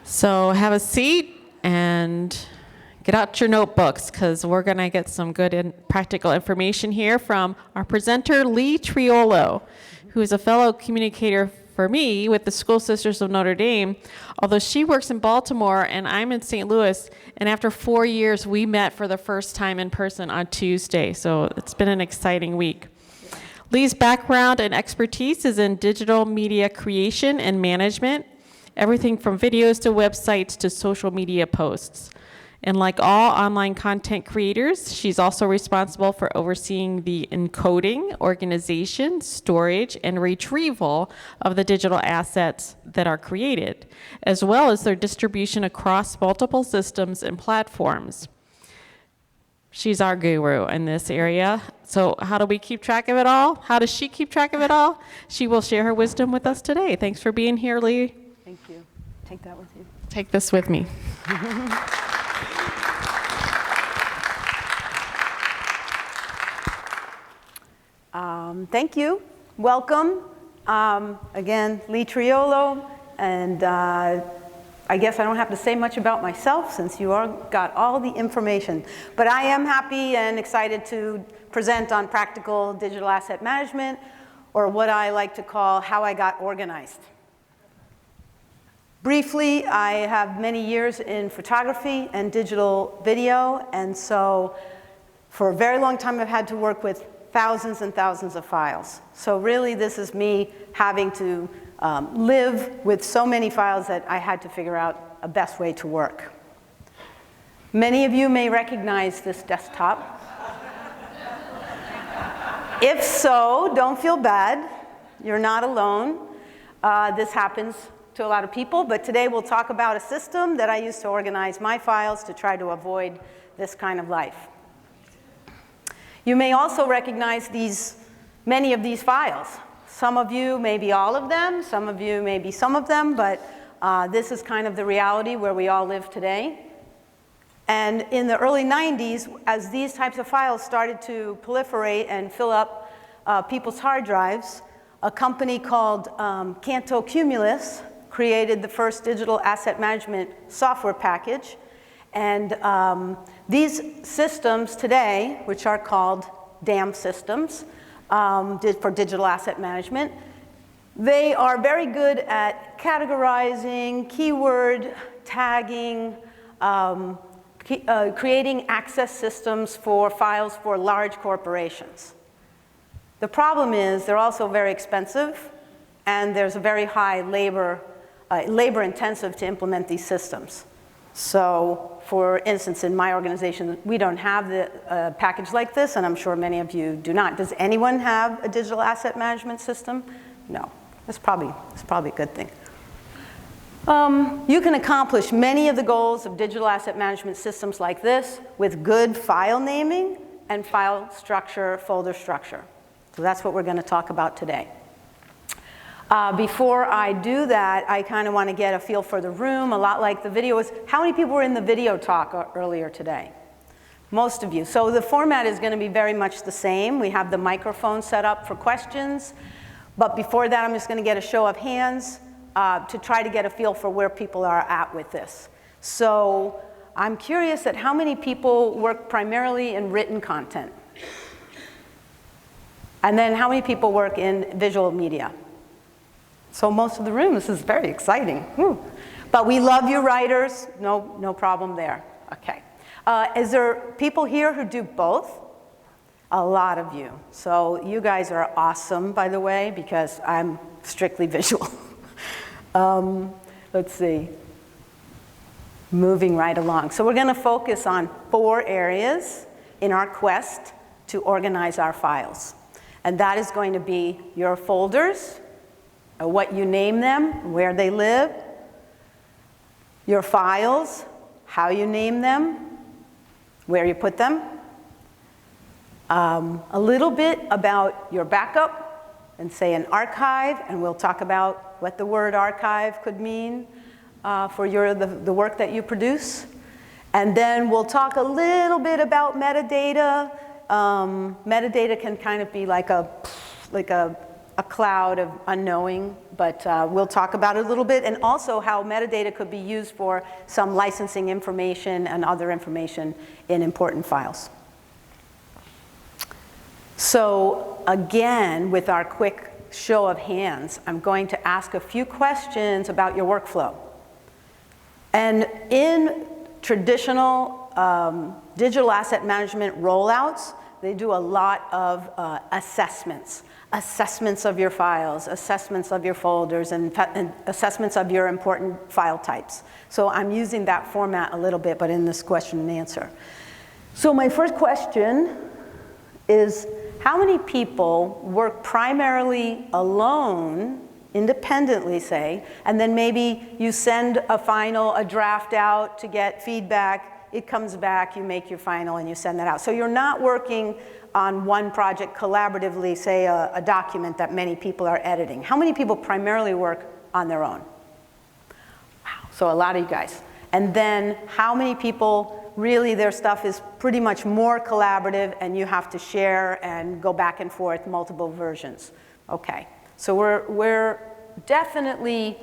So have a seat and get out your notebooks because we're going to get some good and practical information here from our presenter, Lee Triolo, who is a fellow communicator for me with the School Sisters of Notre Dame, although she works in Baltimore and I'm in St. Louis, and after 4 years, we met for the first time in person on Tuesday, so it's been an exciting week. Lee's background and expertise is in digital media creation and management, everything from videos to websites to social media posts. And like all online content creators, she's also responsible for overseeing the encoding, organization, storage, and retrieval of the digital assets that are created, as well as their distribution across multiple systems and platforms. She's our guru in this area. So how do we keep track of it all? How does she keep track of it all? She will share her wisdom with us today. Thanks for being here, Lee. Thank you. Take that with you. Take this with me. Thank you. Welcome. Again, Lee Triolo, and I guess I don't have to say much about myself since you all got all the information. But I am happy and excited to present on practical digital asset management, or what I like to call how I got organized. Briefly, I have many years in photography and digital video, and so for a very long time I've had to work with thousands and thousands of files. So really this is me having to live with so many files that I had to figure out a best way to work. Many of you may recognize this desktop. If so, don't feel bad. You're not alone. This happens to a lot of people, but today we'll talk about a system that I use to organize my files to try to avoid this kind of life. You may also recognize many of these files. Some of you, maybe all of them, some of you, maybe some of them, but this is kind of the reality where we all live today. And in the early 90s, as these types of files started to proliferate and fill up people's hard drives, a company called Canto Cumulus created the first digital asset management software package. And these systems today, which are called DAM systems for digital asset management, they are very good at categorizing, keyword tagging, creating access systems for files for large corporations. The problem is they're also very expensive, and there's a very high labor intensive to implement these systems. So, for instance, in my organization, we don't have a package like this, and I'm sure many of you do not. Does anyone have a digital asset management system? No. That's probably a good thing. You can accomplish many of the goals of digital asset management systems like this with good file naming and file structure, folder structure. So that's what we're going to talk about today. Before I do that, I kind of want to get a feel for the room, a lot like the video was. How many people were in the video talk earlier today? Most of you. So the format is going to be very much the same. We have the microphone set up for questions. But before that, I'm just going to get a show of hands to try to get a feel for where people are at with this. So I'm curious at how many people work primarily in written content? And then how many people work in visual media? So most of the room, this is very exciting. Whew. But we love you writers, no problem there. Okay. Is there people here who do both? A lot of you. So you guys are awesome, by the way, because I'm strictly visual. Let's see. Moving right along. So we're going to focus on 4 areas in our quest to organize our files. And that is going to be your folders, what you name them, where they live, your files, how you name them, where you put them, a little bit about your backup, and say an archive, and we'll talk about what the word archive could mean for the work that you produce. And then we'll talk a little bit about metadata. Metadata can kind of be like a a cloud of unknowing, but we'll talk about it a little bit, and also how metadata could be used for some licensing information and other information in important files. So again, with our quick show of hands, I'm going to ask a few questions about your workflow. And in traditional digital asset management rollouts, they do a lot of assessments of your files, assessments of your folders, and assessments of your important file types. So I'm using that format a little bit, but in this question and answer. So my first question is, how many people work primarily alone, independently, say, and then maybe you send a draft out to get feedback, it comes back, you make your final, and you send that out. So you're not working on one project collaboratively, say a document that many people are editing. How many people primarily work on their own? Wow, so a lot of you guys. And then how many people really their stuff is pretty much more collaborative and you have to share and go back and forth multiple versions? Okay, so we're definitely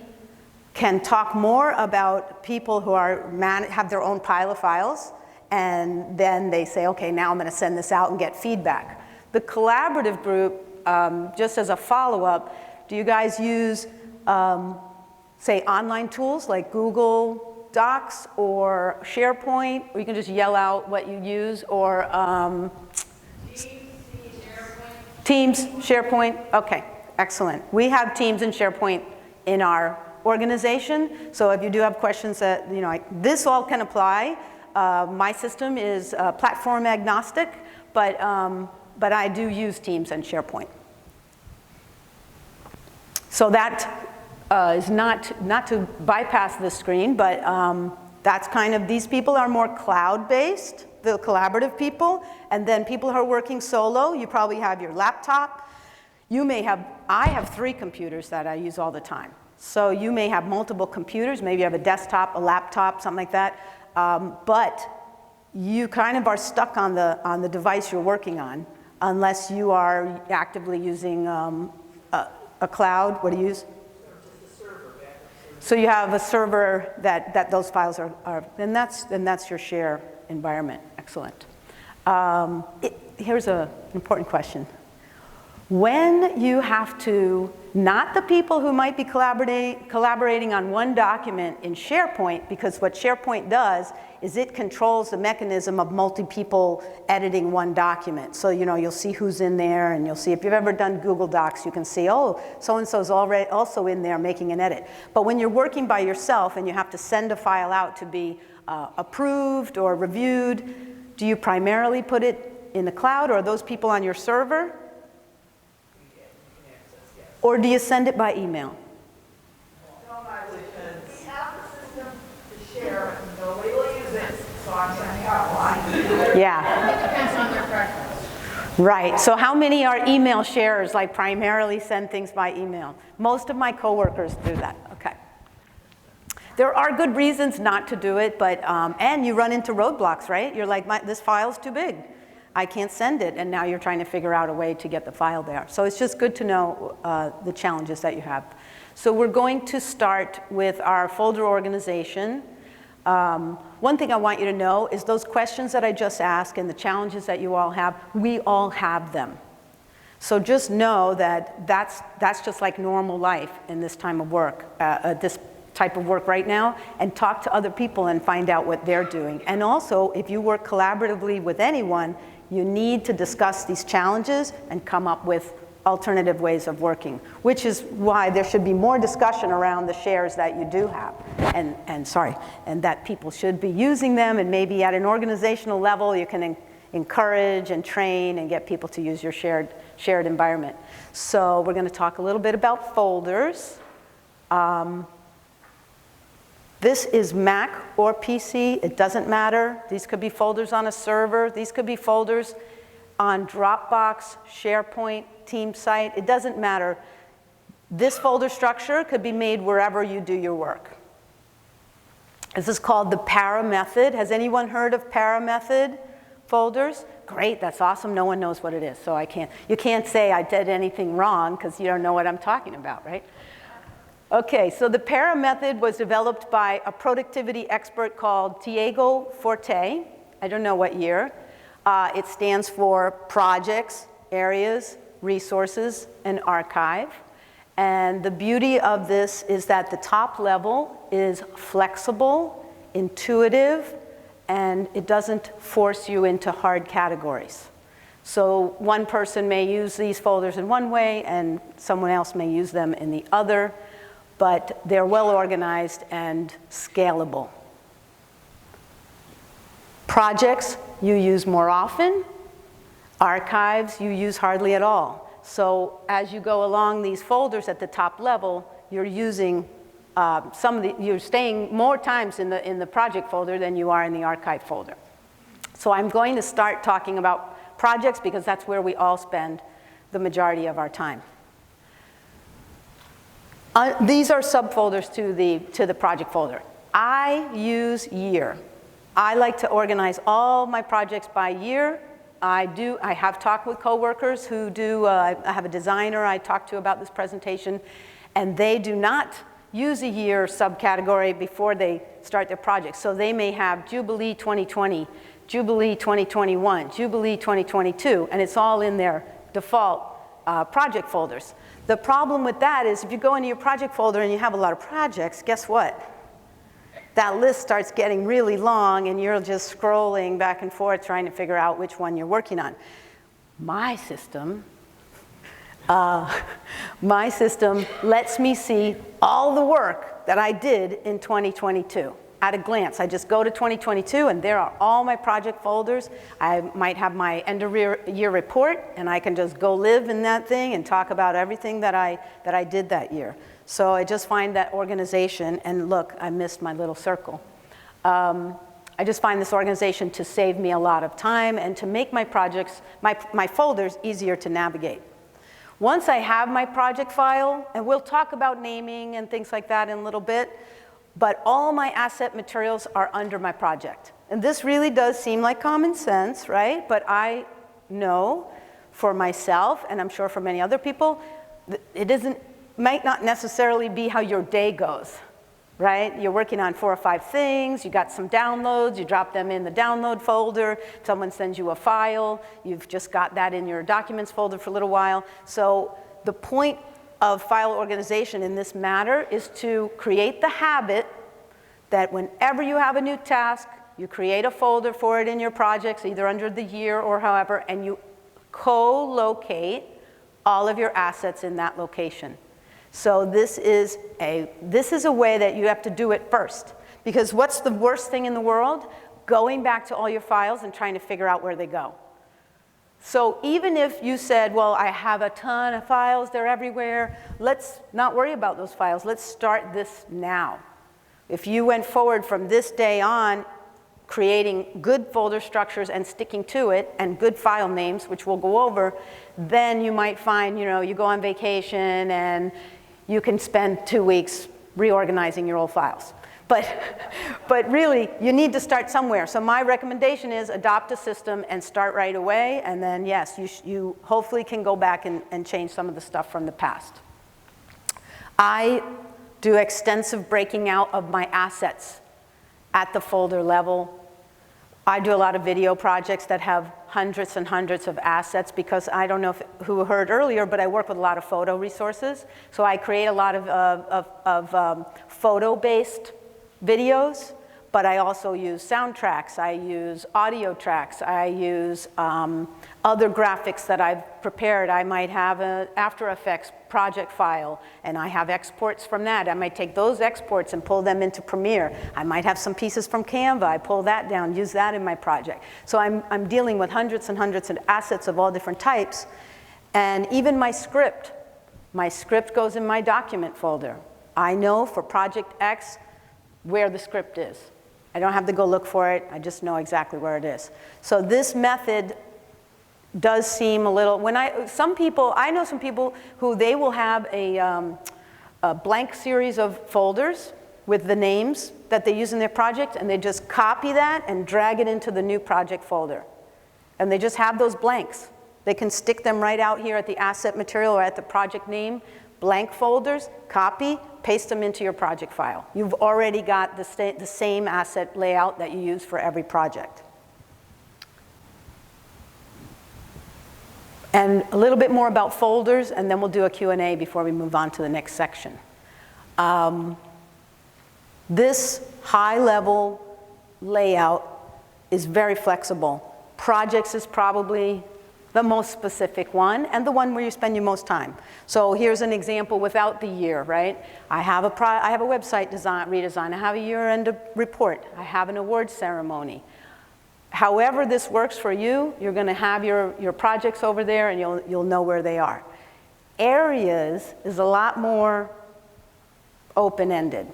can talk more about people who have their own pile of files, and then they say, okay, now I'm going to send this out and get feedback. The collaborative group, just as a follow-up, do you guys use, say, online tools like Google Docs or SharePoint, or you can just yell out what you use, or Teams, SharePoint? Okay, excellent. We have Teams and SharePoint in our organization, so if you do have questions that, this all can apply. My system is platform agnostic, but I do use Teams and SharePoint. So that is not to bypass the screen, but that's kind of, these people are more cloud-based, the collaborative people, and then people who are working solo, you probably have your laptop. I have 3 computers that I use all the time. So you may have multiple computers, maybe you have a desktop, a laptop, something like that, but you kind of are stuck on the device you're working on, unless you are actively using a cloud. What do you use? So you have a server that those files are, and that's your share environment. Excellent. Here's an important question. When you have to, not the people who might be collaborating on one document in SharePoint, because what SharePoint does is it controls the mechanism of multi-people editing one document. So you'll see who's in there, and you'll see, if you've ever done Google Docs, you can see, oh, so-and-so's already also in there making an edit. But when you're working by yourself and you have to send a file out to be approved or reviewed, do you primarily put it in the cloud, or are those people on your server? Or do you send it by email? No, because we have the system to share, and nobody will use it, so I'm sending out one. Yeah. It depends on their preference. Right. So how many are email sharers, like primarily send things by email? Most of my coworkers do that. Okay. There are good reasons not to do it, but and you run into roadblocks, right? You're like, this file's too big. I can't send it, and now you're trying to figure out a way to get the file there. So it's just good to know the challenges that you have. So we're going to start with our folder organization. One thing I want you to know is those questions that I just asked and the challenges that you all have, we all have them. So just know that that's just like normal life in this time of work, this type of work right now, and talk to other people and find out what they're doing. And also, if you work collaboratively with anyone, you need to discuss these challenges and come up with alternative ways of working, which is why there should be more discussion around the shares that you do have, and that people should be using them, and maybe at an organizational level you can encourage and train and get people to use your shared environment. So we're going to talk a little bit about folders. This is Mac or PC, it doesn't matter. These could be folders on a server. These could be folders on Dropbox, SharePoint, Team site. It doesn't matter. This folder structure could be made wherever you do your work. This is called the para method. Has anyone heard of para method folders? great, that's awesome, no one knows what it is. So you can't say I did anything wrong because you don't know what I'm talking about, right? Okay, so the PARA method was developed by a productivity expert called Diego Forte. I don't know what year. It stands for Projects, Areas, Resources, and Archive. And the beauty of this is that the top level is flexible, intuitive, and it doesn't force you into hard categories. So one person may use these folders in one way, and someone else may use them in the other, but they're well organized and scalable. Projects you use more often. Archives you use hardly at all. So as you go along these folders at the top level, you're using you're staying more times in the project folder than you are in the archive folder. So I'm going to start talking about projects because that's where we all spend the majority of our time. These are subfolders to the project folder. I use year. I like to organize all my projects by year. I have talked with coworkers who do, I have a designer I talked to about this presentation, and they do not use a year subcategory before they start their project. So they may have Jubilee 2020, Jubilee 2021, Jubilee 2022, and it's all in their default project folders. The problem with that is if you go into your project folder and you have a lot of projects, guess what? That list starts getting really long and you're just scrolling back and forth trying to figure out which one you're working on. My system lets me see all the work that I did in 2022 at a glance. I just go to 2022 and there are all my project folders. I might have my end of year report and I can just go live in that thing and talk about everything that I did that year. So I just find that organization, and look, I missed my little circle. I just find this organization to save me a lot of time and to make my projects, my folders easier to navigate. Once I have my project file, and we'll talk about naming and things like that in a little bit, but all my asset materials are under my project. And this really does seem like common sense, right? But I know for myself, and I'm sure for many other people, might not necessarily be how your day goes, right? You're working on 4 or 5 things, you got some downloads, you drop them in the download folder, someone sends you a file, you've just got that in your documents folder for a little while. So the point of file organization in this matter is to create the habit that whenever you have a new task, you create a folder for it in your projects, either under the year or however, and you co-locate all of your assets in that location. So this is a way that you have to do it first. Because what's the worst thing in the world? Going back to all your files and trying to figure out where they go. So even if you said, well, I have a ton of files, they're everywhere, let's not worry about those files. Let's start this now. If you went forward from this day on, creating good folder structures and sticking to it, and good file names, which we'll go over, then you might find, you go on vacation and you can spend 2 weeks reorganizing your old files. But really, you need to start somewhere. So my recommendation is adopt a system and start right away, and then yes, you hopefully can go back and change some of the stuff from the past. I do extensive breaking out of my assets at the folder level. I do a lot of video projects that have hundreds and hundreds of assets because I don't know who heard earlier, but I work with a lot of photo resources. So I create a lot of photo-based videos, but I also use soundtracks, I use audio tracks, I use other graphics that I've prepared. I might have an After Effects project file, and I have exports from that. I might take those exports and pull them into Premiere. I might have some pieces from Canva. I pull that down, use that in my project. So I'm dealing with hundreds and hundreds of assets of all different types. And even my script goes in my document folder. I know for Project X where the script is. I don't have to go look for it. I just know exactly where it is. So this method does seem a little, I know some people who they will have a blank series of folders with the names that they use in their project, and they just copy that and drag it into the new project folder. and they just have those blanks. They can stick them right out here at the asset material or at the project name, blank folders, copy, paste them into your project file. You've already got the same asset layout that you use for every project. And a little bit more about folders, and then we'll do a Q&A before we move on to the next section. This high-level layout is very flexible. Projects is probably the most specific one, and the one where you spend your most time. So here's an example without the year, right? I have a website redesign, I have a year-end report, I have an awards ceremony. However this works for you, you're gonna have your projects over there and you'll know where they are. Areas is a lot more open-ended.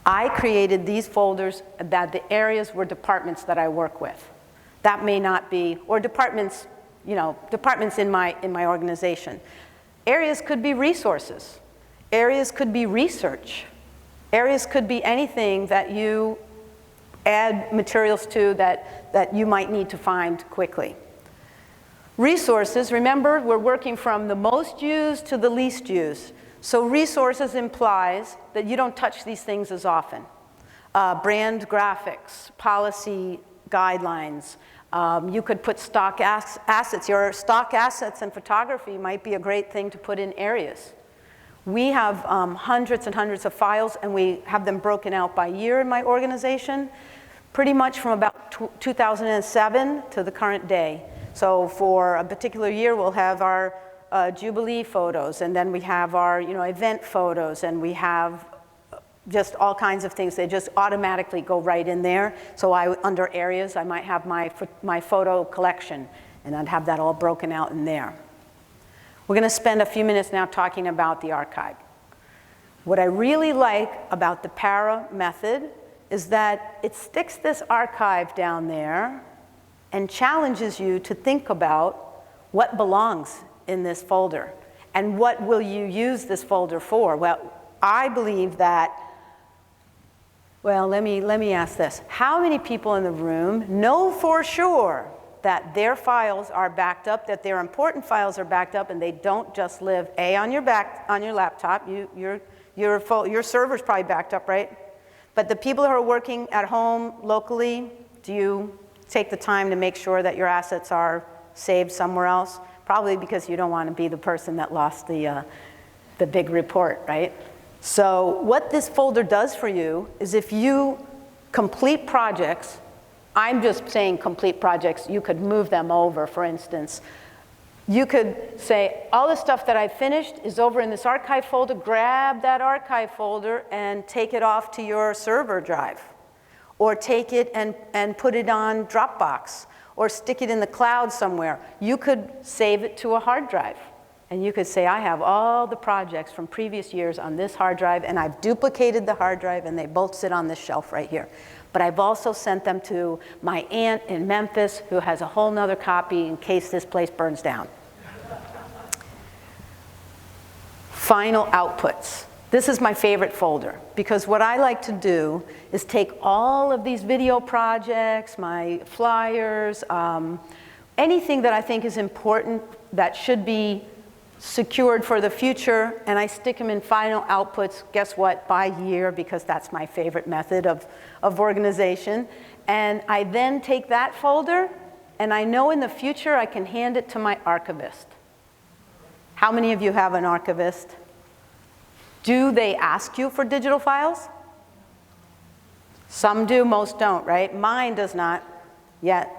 I created these folders that the areas were departments that I work with. That may not be, or departments, departments in my organization. Areas could be resources. Areas could be research. Areas could be anything that you add materials to that you might need to find quickly. Resources, remember, we're working from the most used to the least used. So resources implies that you don't touch these things as often. Brand graphics, policy guidelines. You could put stock assets. Your stock assets in photography might be a great thing to put in areas. We have hundreds and hundreds of files, and we have them broken out by year in my organization, pretty much from about 2007 to the current day. So for a particular year, we'll have our Jubilee photos, and then we have our event photos, and we have just all kinds of things. They just automatically go right in there. So under areas, I might have my photo collection, and I'd have that all broken out in there. We're going to spend a few minutes now talking about the archive. What I really like about the para method is that it sticks this archive down there and challenges you to think about what belongs in this folder and what will you use this folder for. Well, I believe that, well, let me ask this. How many people in the room know for sure that their files are backed up, that their important files are backed up, and they don't just live on your laptop? Your server's probably backed up, right? But the people who are working at home locally, do you take the time to make sure that your assets are saved somewhere else? Probably because you don't want to be the person that lost the big report, right? So what this folder does for you is if you complete projects, I'm just saying complete projects, you could move them over, for instance. You could say, all the stuff that I finished is over in this archive folder, grab that archive folder and take it off to your server drive. Or take it and put it on Dropbox, or stick it in the cloud somewhere. You could save it to a hard drive. And you could say, I have all the projects from previous years on this hard drive, and I've duplicated the hard drive, and they both sit on this shelf right here. But I've also sent them to my aunt in Memphis, who has a whole nother copy in case this place burns down. Final outputs. This is my favorite folder, because what I like to do is take all of these video projects, my flyers, anything that I think is important that should be secured for the future, and I stick them in final outputs, guess what, by year, because that's my favorite method of organization. And I then take that folder, and I know in the future I can hand it to my archivist. How many of you have an archivist? Do they ask you for digital files? Some do, most don't, right? Mine does not yet.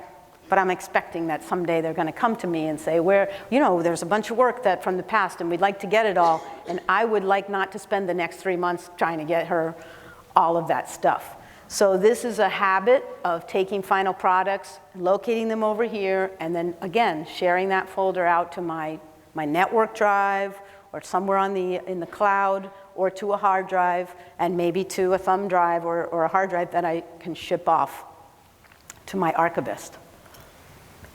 But I'm expecting that someday they're going to come to me and say, there's a bunch of work from the past and we'd like to get it all, and I would like not to spend the next 3 months trying to get her all of that stuff. So this is a habit of taking final products, locating them over here, and then again, sharing that folder out to my network drive, or somewhere in the cloud, or to a hard drive, and maybe to a thumb drive or a hard drive that I can ship off to my archivist.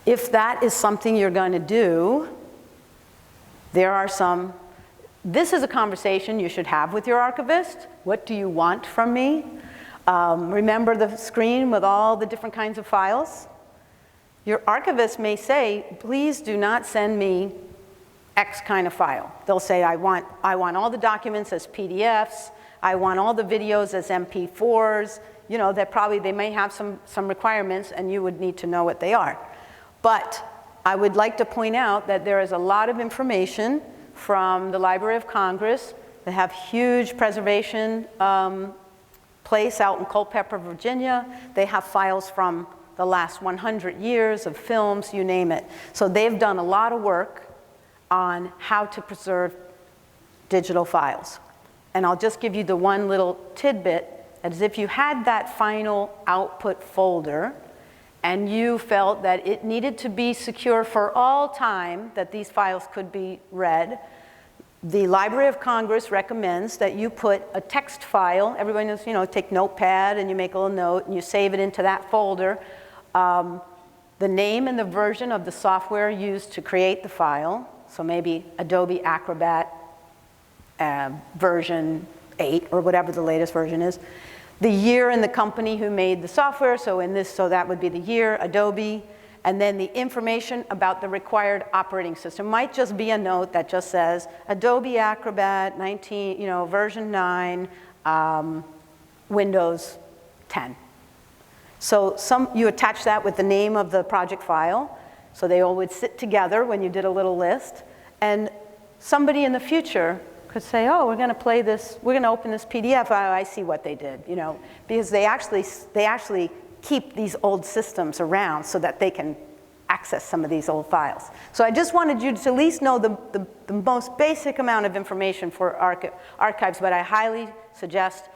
If that is something you're going to do, this is a conversation you should have with your archivist. What do you want from me? Remember the screen with all the different kinds of files? Your archivist may say, please do not send me X kind of file. They'll say, I want all the documents as PDFs, I want all the videos as MP4s, you know, that probably they may have some requirements and you would need to know what they are. But I would like to point out that there is a lot of information from the Library of Congress. They have huge preservation place out in Culpeper, Virginia. They have files from the last 100 years of films, you name it. So they've done a lot of work on how to preserve digital files. And I'll just give you the one little tidbit, as if you had that final output folder and you felt that it needed to be secure for all time, that these files could be read, the Library of Congress recommends that you put a text file, everybody knows, you know, take Notepad and you make a little note and you save it into that folder, the name and the version of the software used to create the file, so maybe Adobe Acrobat version 8 or whatever the latest version is, the year and the company who made the software, so that would be the year, Adobe, and then the information about the required operating system. Might just be a note that just says Adobe Acrobat 19, you know, version 9, Windows 10. So you attach that with the name of the project file, so they all would sit together when you did a little list, and somebody in the future could say, oh, we're going to play this, we're going to open this PDF, oh, I see what they did, you know, because they actually keep these old systems around so that they can access some of these old files. So I just wanted you to at least know the most basic amount of information for archives, but I highly suggest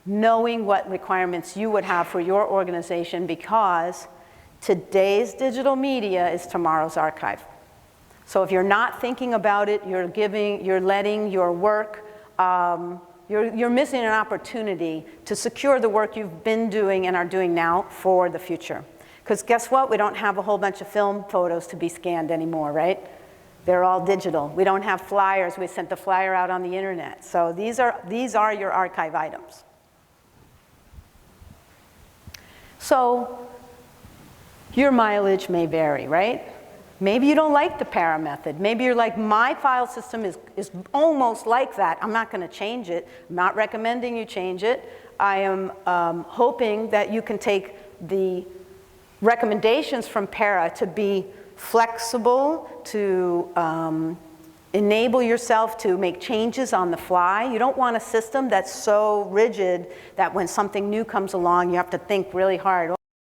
knowing what requirements you would have for your organization, because today's digital media is tomorrow's archive. So if you're not thinking about it, you're letting your work, you're missing an opportunity to secure the work you've been doing and are doing now for the future. Because guess what? We don't have a whole bunch of film photos to be scanned anymore, right? They're all digital. We don't have flyers. We sent the flyer out on the internet. So these are your archive items. So your mileage may vary, right? Maybe you don't like the para method. Maybe you're like, my file system is almost like that. I'm not going to change it. I'm not recommending you change it. I am hoping that you can take the recommendations from para to be flexible, to enable yourself to make changes on the fly. You don't want a system that's so rigid that when something new comes along, you have to think really hard.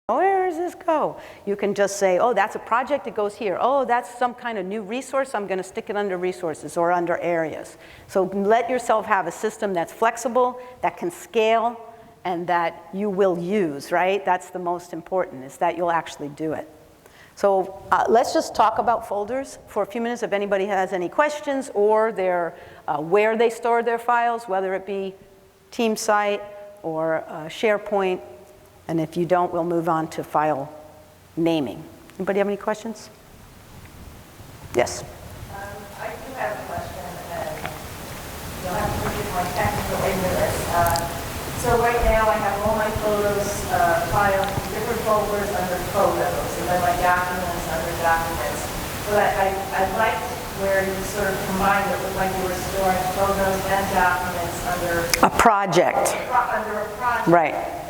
Oh, where does this go? You can just say, oh, that's a project, it goes here. Oh, that's some kind of new resource, I'm going to stick it under resources or under areas. So let yourself have a system that's flexible, that can scale, and that you will use, right? That's the most important, is that you'll actually do it. So let's just talk about folders for a few minutes if anybody has any questions, or where they store their files, whether it be TeamSite or SharePoint. And if you don't, we'll move on to file naming. Anybody have any questions? Yes? I do have a question, and you'll have to forgive my technical ignorance. So right now I have all my photos filed in different folders under photos, and then my documents under documents. But I liked where you sort of combined it, like you were storing photos and documents under A project. Under a project. Right.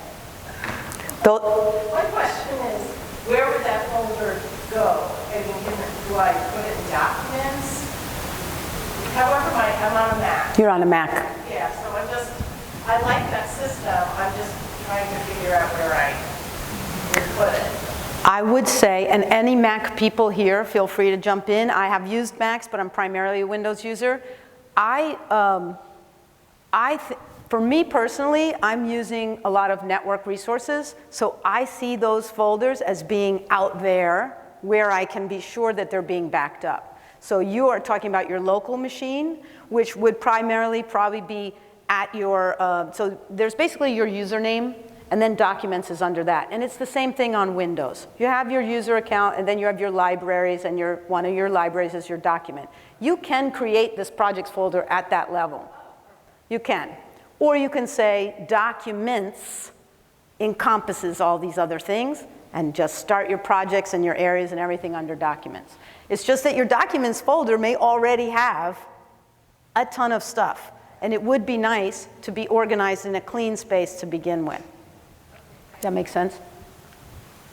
My question is, where would that folder go? I mean, do I put it in documents? However, I'm on a Mac. You're on a Mac. Yeah, so I like that system. I'm just trying to figure out where I would put it. I would say, and any Mac people here, feel free to jump in. I have used Macs, but I'm primarily a Windows user. For me personally, I'm using a lot of network resources, so I see those folders as being out there where I can be sure that they're being backed up. So you are talking about your local machine, which would primarily probably be at your, so there's basically your username, and then documents is under that. And it's the same thing on Windows. You have your user account, and then you have your libraries, and one of your libraries is your document. You can create this projects folder at that level. You can. Or you can say documents encompasses all these other things, and just start your projects and your areas and everything under documents. It's just that your documents folder may already have a ton of stuff, and it would be nice to be organized in a clean space to begin with. Does that make sense?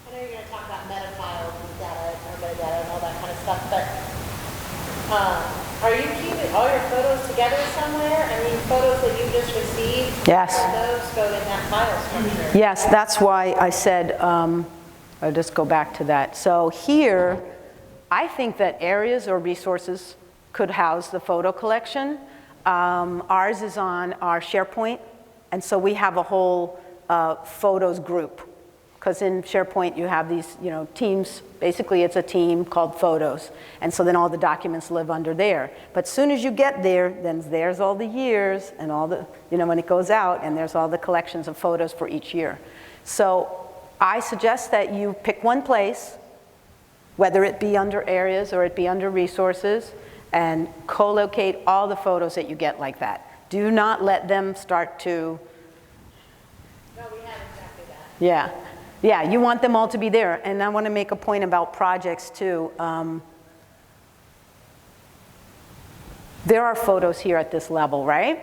I know you're going to talk about meta files and data, or metadata and all that kind of stuff, but are you keeping all your photos together somewhere? I mean, photos that you just received, Yes. those go in that file structure. Yes, that's why I said, I'll just go back to that. So here, I think that areas or resources could house the photo collection. Ours is on our SharePoint, and so we have a whole photos group. Because in SharePoint you have these, teams. Basically it's a team called photos. And so then all the documents live under there. But as soon as you get there, then there's all the years and all the, when it goes out, and there's all the collections of photos for each year. So I suggest that you pick one place, whether it be under areas or it be under resources, and co-locate all the photos that you get like that. Do not let them start to... No, we have exactly that. Yeah. Yeah, you want them all to be there. And I want to make a point about projects too. There are photos here at this level, right?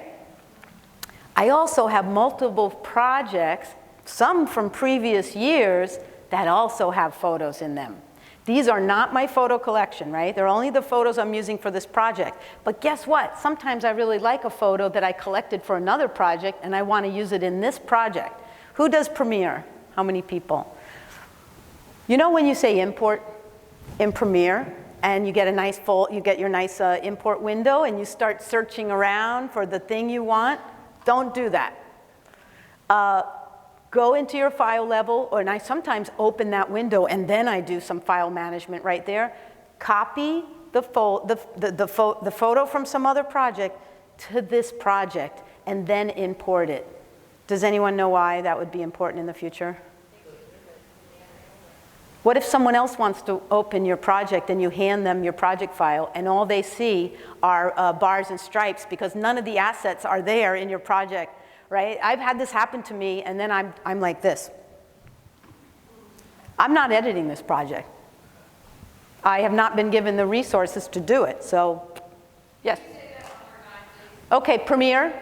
I also have multiple projects, some from previous years, that also have photos in them. These are not my photo collection, right? They're only the photos I'm using for this project. But guess what? Sometimes I really like a photo that I collected for another project and I want to use it in this project. Who does Premiere? How many people? When you say import in Premiere and you get a nice you get your nice import window and you start searching around for the thing you want, don't do that. Go into your file level, and I sometimes open that window and then I do some file management right there. Copy the photo from some other project to this project and then import it. Does anyone know why that would be important in the future? What if someone else wants to open your project and you hand them your project file and all they see are bars and stripes because none of the assets are there in your project, right? I've had this happen to me and then I'm like this. I'm not editing this project. I have not been given the resources to do it, so yes. Okay, Premiere.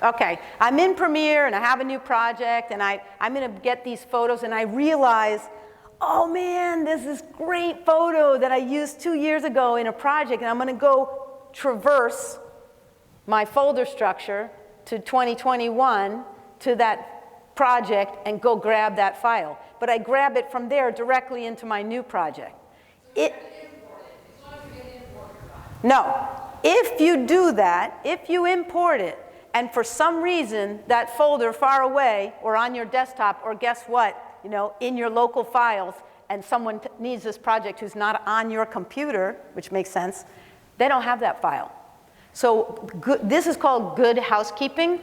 Okay, I'm in Premiere and I have a new project and I'm going to get these photos and I realize, oh man, this is great photo that I used 2 years ago in a project, and I'm going to go traverse my folder structure to 2021 to that project and go grab that file. But I grab it from there directly into my new project. No, if you do that, if you import it, and for some reason that folder far away or on your desktop, or guess what, in your local files, and someone needs this project who's not on your computer, which makes sense, they don't have that file. So this is called good housekeeping.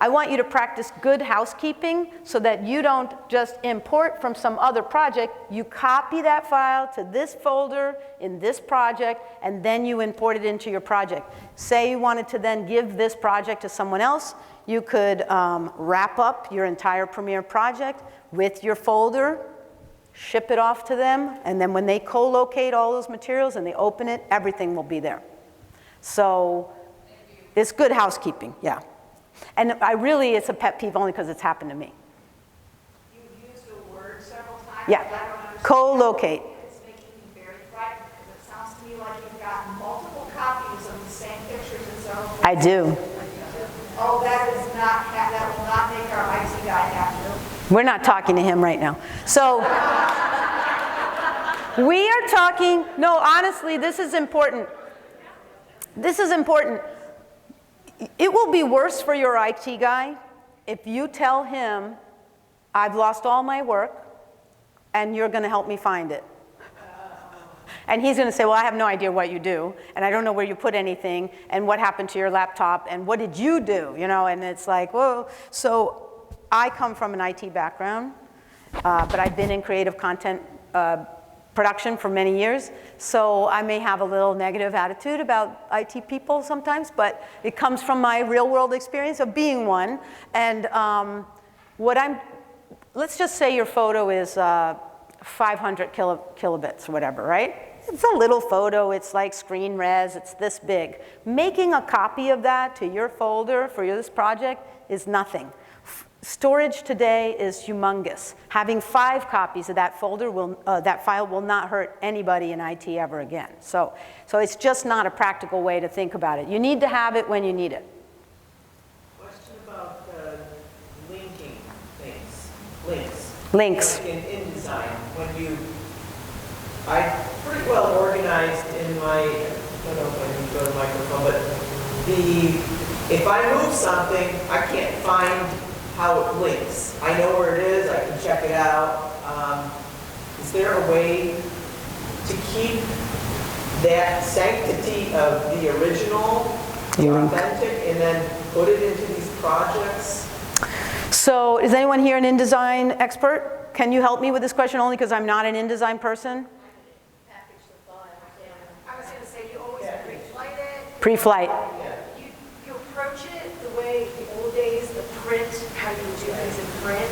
I want you to practice good housekeeping so that you don't just import from some other project. You copy that file to this folder in this project, and then you import it into your project. Say you wanted to then give this project to someone else, you could wrap up your entire Premiere project with your folder, ship it off to them, and then when they co-locate all those materials and they open it, everything will be there. So it's good housekeeping, yeah. And it's a pet peeve only because it's happened to me. You used the word several times. Yeah, co-locate. It's making me very frightened because it sounds to me like you've got multiple copies of the same pictures in several places. I do. Oh, that will not make our IT guy happy. We're not talking to him right now. So we are talking, no, honestly, this is important. This is important. It will be worse for your IT guy if you tell him, I've lost all my work, and you're going to help me find it. And he's going to say, well, I have no idea what you do, and I don't know where you put anything, and what happened to your laptop, and what did you do? And it's like, whoa. So I come from an IT background, but I've been in creative content production for many years, so I may have a little negative attitude about IT people sometimes, but it comes from my real world experience of being one. And let's just say your photo is 500 kilobits or whatever, right? It's a little photo, it's like screen res, it's this big. Making a copy of that to your folder for this project is nothing. Storage today is humongous. Having 5 copies of that folder that file will not hurt anybody in IT ever again. So it's just not a practical way to think about it. You need to have it when you need it. Question about linking things. Links. Like in InDesign, I'm pretty well organized in my, I don't know if I can go to the microphone, but if I move something, I can't find how it links. I know where it is, I can check it out. Is there a way to keep that sanctity of the original, the authentic, and then put it into these projects? So is anyone here an InDesign expert? Can you help me with this question only because I'm not an InDesign person? I was going to say, you always pre-flight it. Pre-flight. You approach it the way the old days, the print, how you do things in print.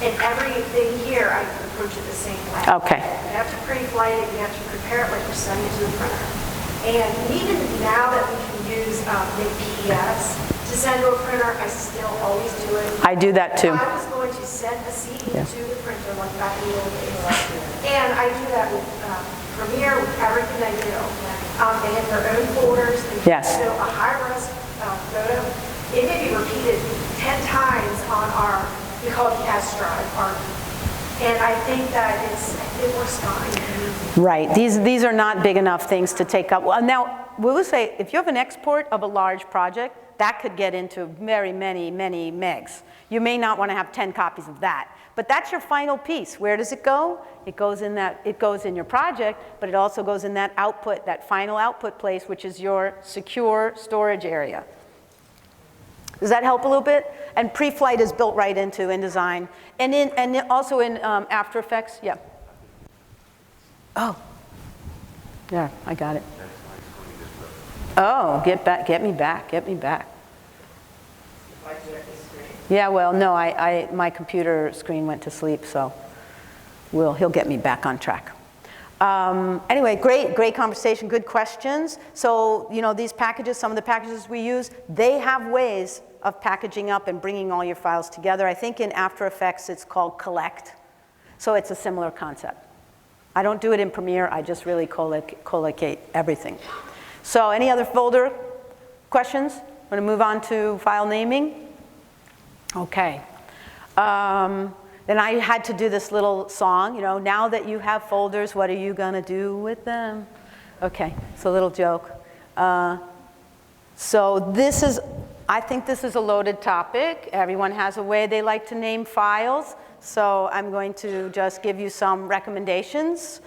And everything here, I approach it the same way. Okay. You have to pre-flight it, you have to prepare it like you're sending it to the printer. And even now that we can use make PDFs to send to a printer, I still always do it. I do that too. I was going to send a CD to the printer like back in the old days. And I do that with Premiere, with everything I do. They have their own folders. Yes. So a high-res photo, it may be repeated 10 times on our, we call it the S drive, and I think that it works fine. Right. These are not big enough things to take up. Well, now, we will say, if you have an export of a large project, that could get into very many, many megs. You may not want to have 10 copies of that. But that's your final piece. Where does it go? It goes in your project, but it also goes in that output, that final output place, which is your secure storage area. Does that help a little bit? And pre-flight is built right into InDesign. And also in After Effects, yeah. Oh, yeah, I got it. Oh, get me back. Yeah, well, no, my computer screen went to sleep, so he'll get me back on track. Anyway, great conversation, good questions. So, these packages, some of the packages we use, they have ways of packaging up and bringing all your files together. I think in After Effects it's called collect. So it's a similar concept. I don't do it in Premiere, I just really collocate everything. So any other folder questions? We're going to move on to file naming. Okay. Then I had to do this little song, now that you have folders, what are you going to do with them? Okay, it's a little joke. So I think this is a loaded topic. Everyone has a way they like to name files. So I'm going to just give you some recommendations.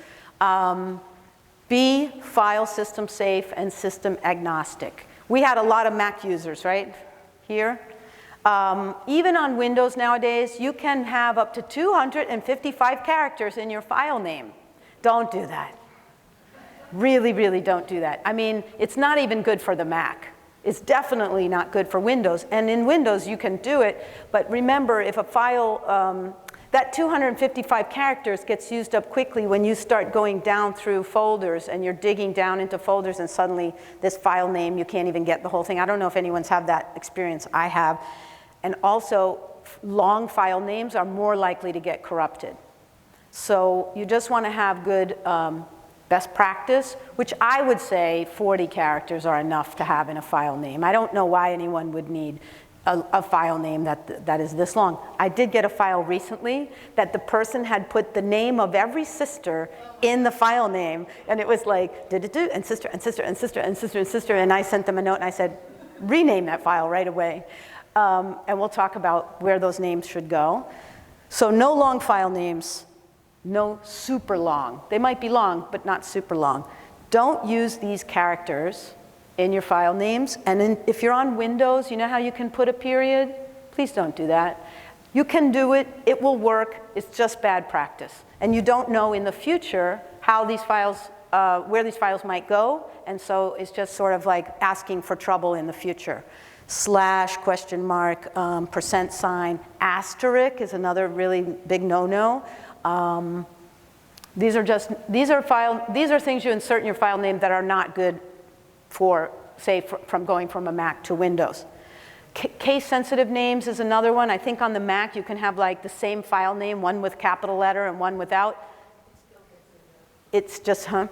Be file system safe and system agnostic. We had a lot of Mac users, right, here? Even on Windows nowadays, you can have up to 255 characters in your file name. Don't do that. Really, really don't do that. I mean, it's not even good for the Mac. It's definitely not good for Windows. And in Windows, you can do it. But remember, if a file, that 255 characters gets used up quickly when you start going down through folders and you're digging down into folders and suddenly this file name, you can't even get the whole thing. I don't know if anyone's had that experience. I have. And also, long file names are more likely to get corrupted. So you just want to have good best practice, which I would say 40 characters are enough to have in a file name. I don't know why anyone would need a file name that is this long. I did get a file recently that the person had put the name of every sister in the file name, and it was like, do-do-do, and sister, and sister, and sister, and sister, and sister, and I sent them a note, and I said, rename that file right away. And we'll talk about where those names should go. So no long file names, no super long. They might be long, but not super long. Don't use these characters in your file names. And if you're on Windows, you know how you can put a period? Please don't do that. You can do it, it will work, it's just bad practice. And you don't know in the future how these files, where these files might go, and so it's just sort of like asking for trouble in the future. Slash, question mark, %, asterisk is another really big no-no. These are things you insert in your file name that are not good for, say, from going from a Mac to Windows. Case-sensitive names is another one. I think on the Mac you can have like the same file name, one with capital letter and one without. It's just, If I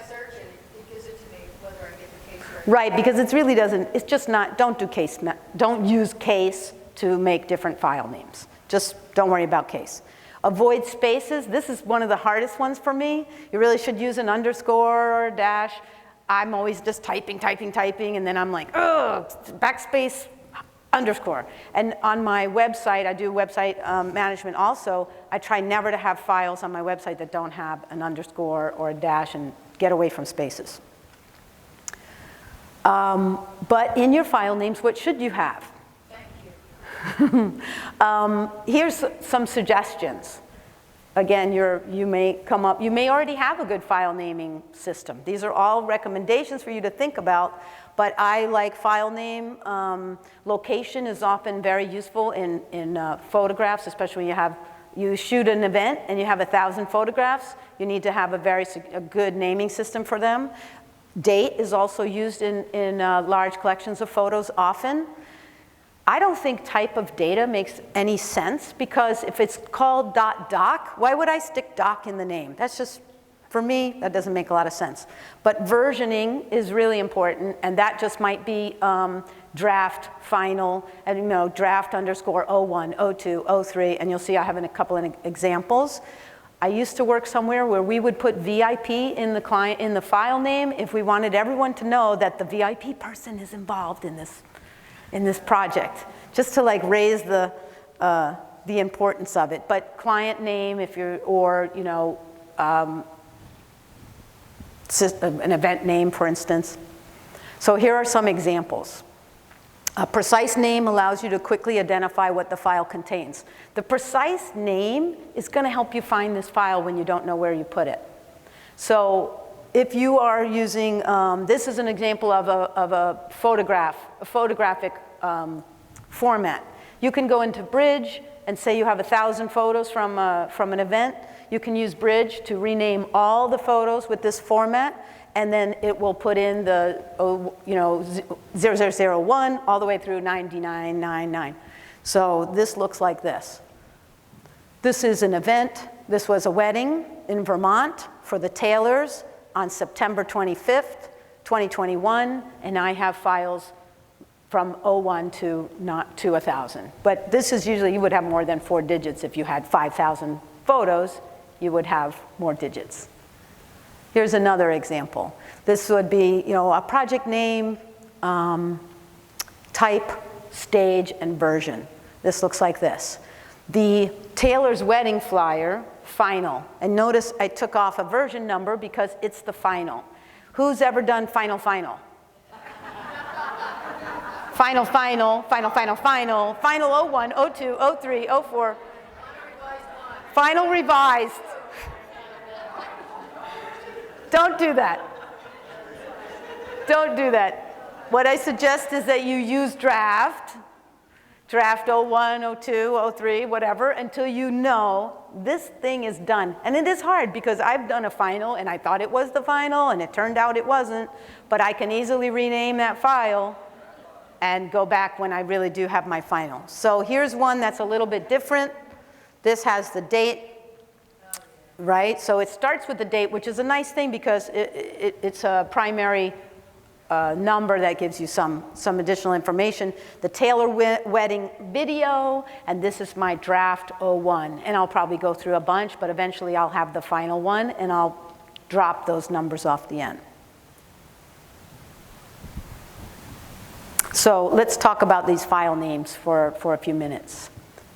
search it, it gives it to me whether I get the case right. right, because it really doesn't, it's just not, don't use case to make different file names. Just don't worry about case. Avoid spaces. This is one of the hardest ones for me. You really should use an underscore or a dash. I'm always just typing, and then I'm like, ugh, backspace, underscore. And on my website, I do website management also, I try never to have files on my website that don't have an underscore or a dash and get away from spaces. But in your file names, what should you have? Here's some suggestions. Again, you may already have a good file naming system. These are all recommendations for you to think about, but I like file name. Location is often very useful in photographs, especially when you shoot an event and you have 1,000 photographs. You need to have a good naming system for them. Date is also used in large collections of photos often. I don't think type of data makes any sense, because if it's called .doc, why would I stick doc in the name? That's just, for me, that doesn't make a lot of sense. But versioning is really important, and that just might be draft, final, and draft underscore 01, 02, 03, and you'll see I have a couple of examples. I used to work somewhere where we would put VIP in the file name if we wanted everyone to know that the VIP person is involved in this project, just to like raise the importance of it. But client name, if you're, or an event name, for instance. So here are some examples. A precise name allows you to quickly identify what the file contains. The precise name is going to help you find this file when you don't know where you put it. So if you are using, this is an example of a photographic format. You can go into Bridge and say you have 1,000 photos from an event. You can use Bridge to rename all the photos with this format, and then it will put in the 0001 all the way through 9999. So this looks like this. This is an event. This was a wedding in Vermont for the Taylors on September 25th, 2021, and I have files from 01 to 1,000. But this is usually, you would have more than 4 digits. If you had 5,000 photos, you would have more digits. Here's another example. This would be, a project name, type, stage, and version. This looks like this. The Taylor's wedding flyer, final. And notice I took off a version number because it's the final. Who's ever done final? Final, final 01, 02, 03, 04. Final revised. Don't do that. Don't do that. What I suggest is that you use draft 01, 02, 03, whatever, until you know this thing is done. And it is hard because I've done a final and I thought it was the final and it turned out it wasn't, but I can easily rename that file and go back when I really do have my final. So here's one that's a little bit different. This has the date, right? So it starts with the date, which is a nice thing because it's a primary number that gives you some additional information. The Taylor wedding video, and this is my draft 01. And I'll probably go through a bunch, but eventually I'll have the final one, and I'll drop those numbers off the end. So let's talk about these file names for a few minutes.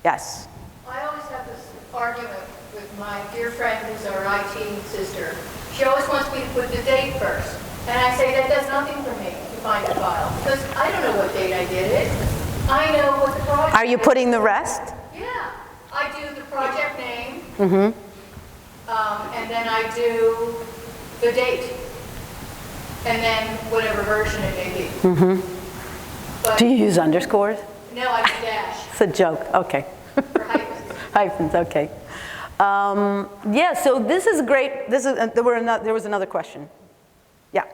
Yes? I always have this argument with my dear friend who's our IT sister. She always wants me to put the date first. And I say that does nothing for me to find a file, because I don't know what date I did it. I know what the project Are you putting the rest? Yeah. I do the project name, and then I do the date, and then whatever version it may be. But Do you use underscores? no, I do dash It's a joke, okay. for hyphens. Hyphens, okay. Yeah, so this is great. This is, there was another question. Yeah.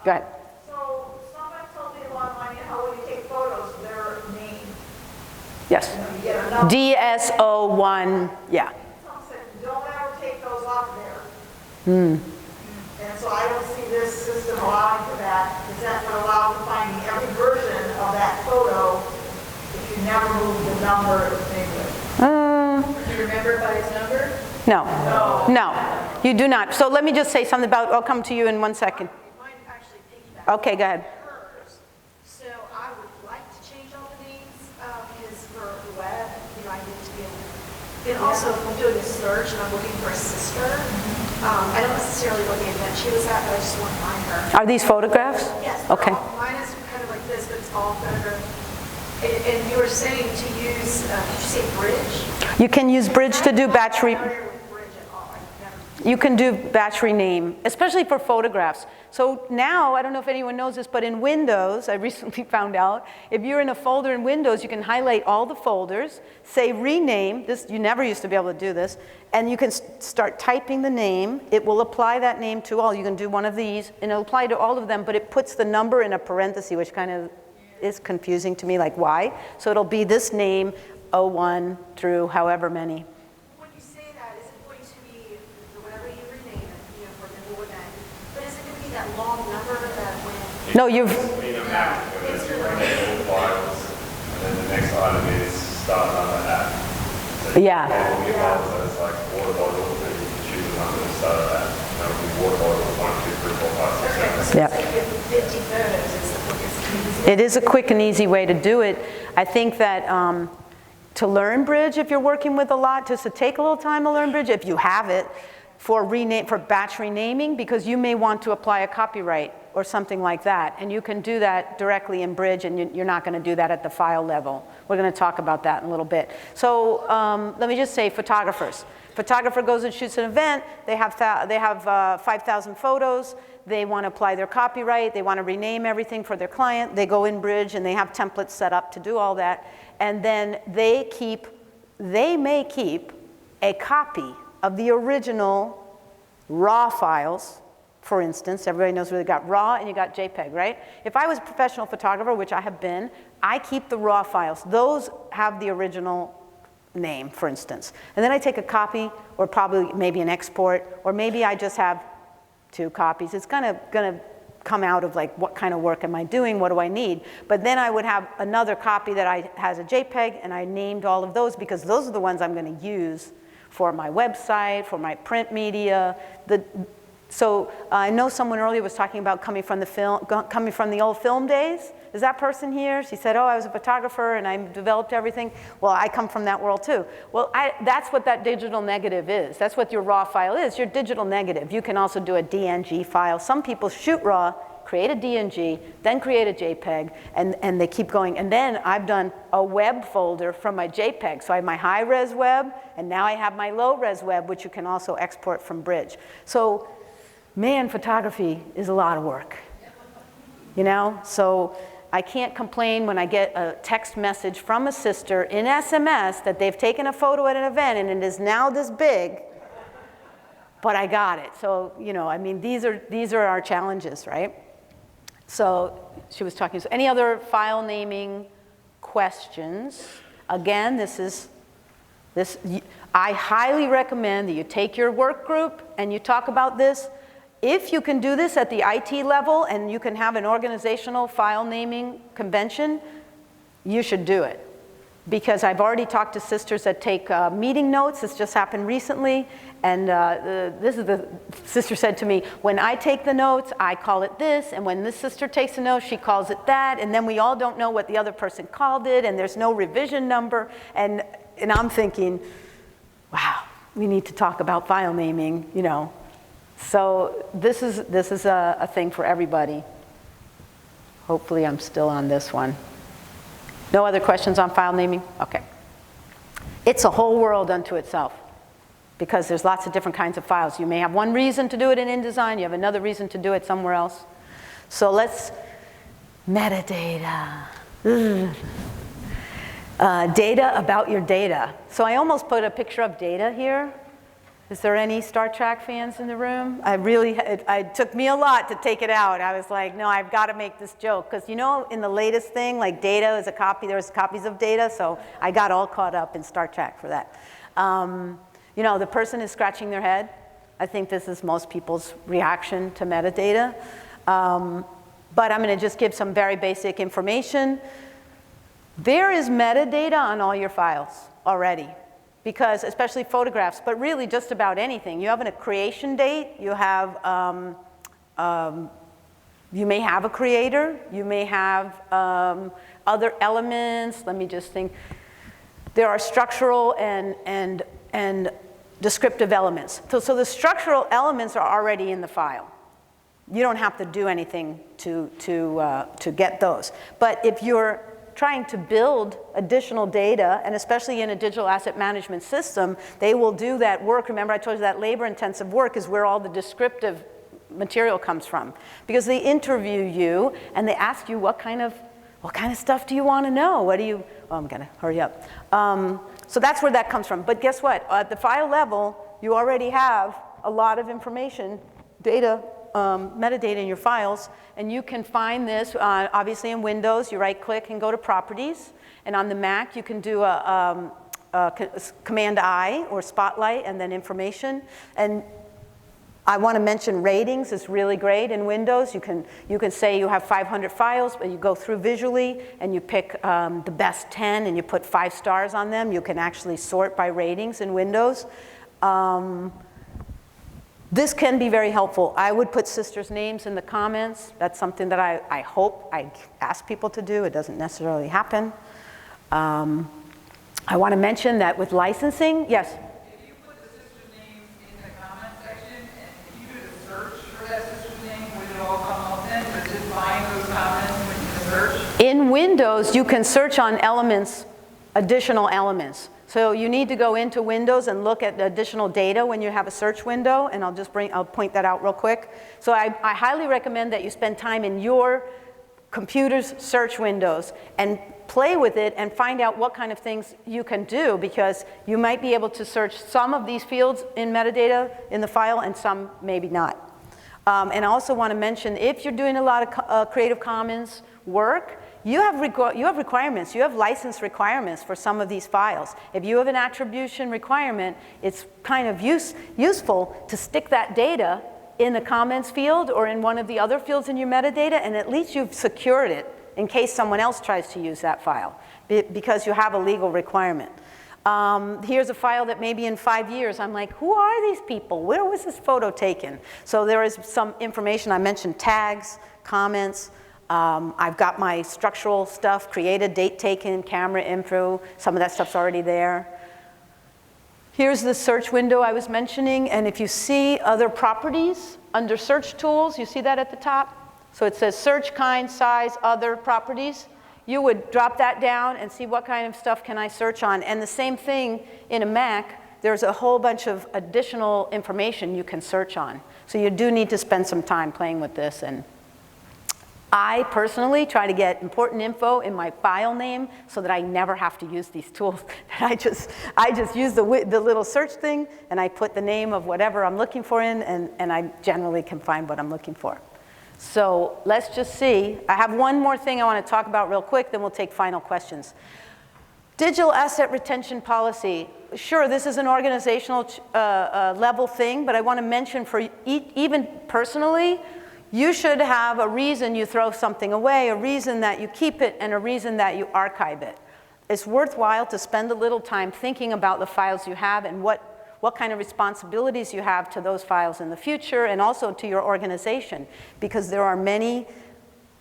Go ahead. So someone told me online how when you take photos, their name, Yes. you get a number. DSO1, yeah. Someone said, don't ever take those off there. And so I don't see this system allowing for that. Is that going to allow for finding every version of that photo if you never move the number to begin with? Do you remember by his number? No. No, you do not. So let me just say something about, I'll come to you in 1 second. Mine actually piggyback Okay, go ahead. hers. So I would like to change all the names because for the web, I need to be able to. And also, if I'm doing a search and I'm looking for a sister, I don't necessarily look at the event she was at, but I just want to find her. Are these photographs? Yes. Okay. Mine is kind of like this, but it's all photograph. And you were saying to use, did you say bridge? You can use Bridge to do batch I'm not familiar with bridge at all. I've never. You can do batch rename, especially for photographs. So now, I don't know if anyone knows this, but in Windows, I recently found out, if you're in a folder in Windows, you can highlight all the folders, say rename, this, you never used to be able to do this, and you can start typing the name. It will apply that name to all. You can do one of these, and it'll apply to all of them, but it puts the number in a parenthesis, which kind of is confusing to me, like why? So it'll be this name, 01 through however many. When you say that, is it going to be whatever you rename it, for the new event? But is it going to be that long number that when? No, you've, Need a map, because you rename all files, and then the next item is start another app. So Yeah. It will be files that it's like water bottle, and you can choose a number to start an app. That will be water bottle, 1, 2, 3, 4, 5, 6, 7. Okay, so Yeah. it's like 50 photos is the quickest. it is a quick and easy way to do it. I think that to learn Bridge, if you're working with a lot, just to take a little time to learn Bridge, if you have it, for batch renaming, because you may want to apply a copyright or something like that, and you can do that directly in Bridge, and you're not going to do that at the file level. We're going to talk about that in a little bit. So let me just say photographers. Photographer goes and shoots an event, they have 5,000 photos, they want to apply their copyright, they want to rename everything for their client, they go in Bridge and they have templates set up to do all that, and then they may keep a copy of the original raw files. For instance, everybody knows where they got raw and you got JPEG, right? If I was a professional photographer, which I have been, I keep the raw files. Those have the original name, for instance. And then I take a copy, or probably maybe an export, or maybe I just have 2 copies. It's gonna come out of like, what kind of work am I doing? What do I need? But then I would have another copy that has a JPEG, and I named all of those because those are the ones I'm gonna use for my website, for my print media. So I know someone earlier was talking about coming from the old film days. Is that person here? She said, oh, I was a photographer and I developed everything. Well, I come from that world too. Well, that's what that digital negative is. That's what your raw file is, your digital negative. You can also do a DNG file. Some people shoot raw, create a DNG, then create a JPEG, and they keep going. And then I've done a web folder from my JPEG. So I have my high-res web, and now I have my low-res web, which you can also export from Bridge. So, man, photography is a lot of work, you know? So I can't complain when I get a text message from a sister in SMS that they've taken a photo at an event and it is now this big, but I got it. So, you know, I mean, these are our challenges, right? So she was talking, so any other file naming questions? Again, I highly recommend that you take your work group and you talk about this. If you can do this at the IT level and you can have an organizational file naming convention, you should do it. Because I've already talked to sisters that take meeting notes. This just happened recently. And the sister said to me, when I take the notes, I call it this. And when this sister takes the notes, she calls it that. And then we all don't know what the other person called it. And there's no revision number. And I'm thinking, wow, we need to talk about file naming, you know. So this is a thing for everybody. Hopefully I'm still on this one. No other questions on file naming? Okay. It's a whole world unto itself because there's lots of different kinds of files. You may have one reason to do it in InDesign, you have another reason to do it somewhere else. So let's, metadata. Data about your data. So I almost put a picture of data here. Is there any Star Trek fans in the room? It took me a lot to take it out. I was like, no, I've got to make this joke. Because you know, in the latest thing, like data is a copy, there's copies of data, so I got all caught up in Star Trek for that. You know, the person is scratching their head. I think this is most people's reaction to metadata. But I'm going to just give some very basic information. There is metadata on all your files already, because especially photographs, but really just about anything. You have a creation date, you have, you may have a creator, you may have other elements. Let me just think. There are structural and descriptive elements. So the structural elements are already in the file. You don't have to do anything to get those. But if you're trying to build additional data, and especially in a digital asset management system, they will do that work. Remember I told you that labor-intensive work is where all the descriptive material comes from. Because they interview you, and they ask you what kind of stuff do you want to know? What do you, oh, I'm gonna hurry up. So that's where that comes from. But guess what? At the file level, you already have a lot of information, data, metadata in your files, and you can find this obviously in Windows. You right-click and go to Properties, and on the Mac you can do a Command I or Spotlight and then Information. And I want to mention ratings is really great in Windows. You can say you have 500 files, but you go through visually and you pick the best 10 and you put 5 stars on them. You can actually sort by ratings in Windows. This can be very helpful. I would put sisters' names in the comments. That's something that I hope I ask people to do. It doesn't necessarily happen. I want to mention that with licensing, yes? If you put the sister's name in the comment section, and if you do the search for that sister's name, would it all come up then? Or just find those comments when you search? In Windows, you can search on elements, additional elements. So you need to go into Windows and look at the additional data when you have a search window, and I'll point that out real quick. So I highly recommend that you spend time in your computer's search windows and play with it and find out what kind of things you can do, because you might be able to search some of these fields in metadata in the file and some maybe not. And I also want to mention, if you're doing a lot of Creative Commons work, you have requirements, you have license requirements for some of these files. If you have an attribution requirement, it's kind of useful to stick that data in the comments field or in one of the other fields in your metadata, and at least you've secured it in case someone else tries to use that file, because you have a legal requirement. Here's a file that maybe in 5 years, I'm like, who are these people? Where was this photo taken? So there is some information. I mentioned tags, comments. I've got my structural stuff, created, date taken, camera info. Some of that stuff's already there. Here's the search window I was mentioning. And if you see other properties under search tools, you see that at the top? So it says search, kind, size, other properties. You would drop that down and see what kind of stuff can I search on. And the same thing in a Mac, there's a whole bunch of additional information you can search on. So you do need to spend some time playing with this. And I personally try to get important info in my file name so that I never have to use these tools. I just use the little search thing, and I put the name of whatever I'm looking for in, and I generally can find what I'm looking for. So let's just see. I have one more thing I want to talk about real quick, then we'll take final questions. Digital asset retention policy. Sure, this is an organizational level thing, but I want to mention for even personally, you should have a reason you throw something away, a reason that you keep it, and a reason that you archive it. It's worthwhile to spend a little time thinking about the files you have and what kind of responsibilities you have to those files in the future, and also to your organization, because there are many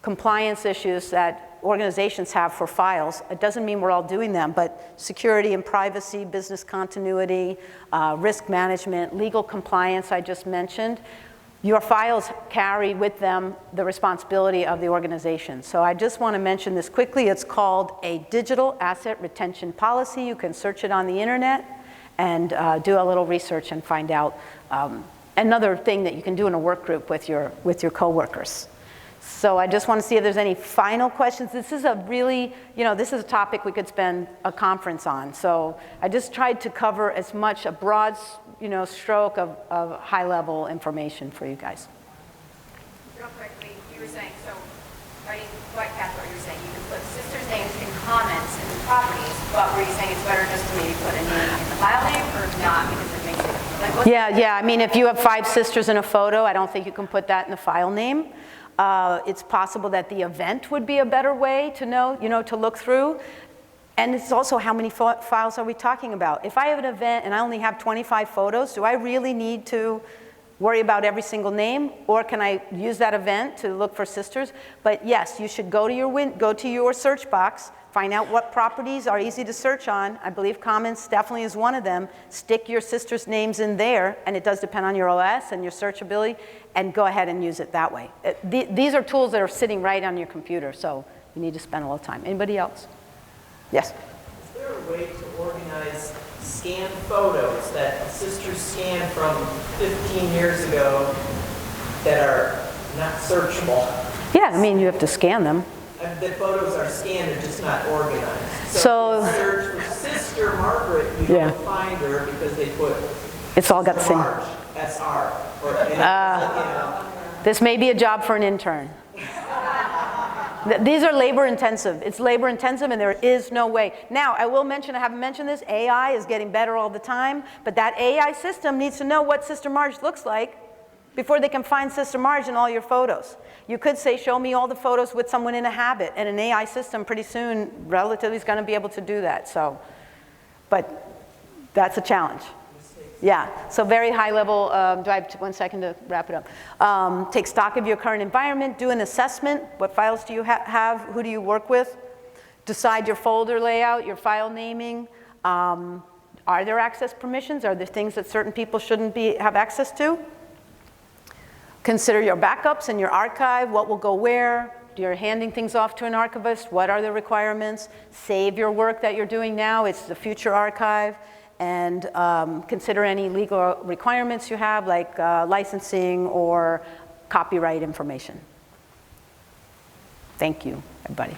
compliance issues that organizations have for files. It doesn't mean we're all doing them, but security and privacy, business continuity, risk management, legal compliance I just mentioned. Your files carry with them the responsibility of the organization. So I just want to mention this quickly. It's called a digital asset retention policy. You can search it on the internet and do a little research and find out another thing that you can do in a work group with your coworkers. So I just want to see if there's any final questions. This is a really, this is a topic we could spend a conference on. So I just tried to cover as much a broad, stroke of high-level information for you guys. Real quickly, you were saying, so, what Catherine, you were saying, you can put sisters' names in comments in the properties, but were you saying it's better just to maybe put a name in the file name or not because it makes it, like, what's Yeah, I mean, if you have 5 sisters in a photo, I don't think you can put that in the file name. It's possible that the event would be a better way to know, to look through. And it's also how many files are we talking about? If I have an event and I only have 25 photos, do I really need to worry about every single name? Or can I use that event to look for sisters? But yes, you should go to your search box, find out what properties are easy to search on. I believe comments definitely is one of them. Stick your sisters' names in there, and it does depend on your OS and your searchability, and go ahead and use it that way. These are tools that are sitting right on your computer, so you need to spend a little time. Anybody else? Yes? Is there a way to organize scanned photos that sisters scanned from 15 years ago that are not searchable? Yeah, I mean, you have to scan them. And the photos are scanned and just not organized. So- if you search for Sister Margaret, you don't find her because they put It's all got the same. Marge, SR. Or, This may be a job for an intern. These are labor intensive. It's labor intensive and there is no way. Now, I will mention, I haven't mentioned this, AI is getting better all the time, but that AI system needs to know what Sister Marge looks like before they can find Sister Marge in all your photos. You could say, show me all the photos with someone in a habit, and an AI system pretty soon relatively is going to be able to do that. So, but that's a challenge. Yeah, so very high level, do I have 1 second to wrap it up? Take stock of your current environment, do an assessment. What files do you have? Who do you work with? Decide your folder layout, your file naming. Are there access permissions? Are there things that certain people shouldn't have access to? Consider your backups and your archive, what will go where. You're handing things off to an archivist, what are the requirements? Save your work that you're doing now, it's the future archive. And consider any legal requirements you have, like licensing or copyright information. Thank you, everybody.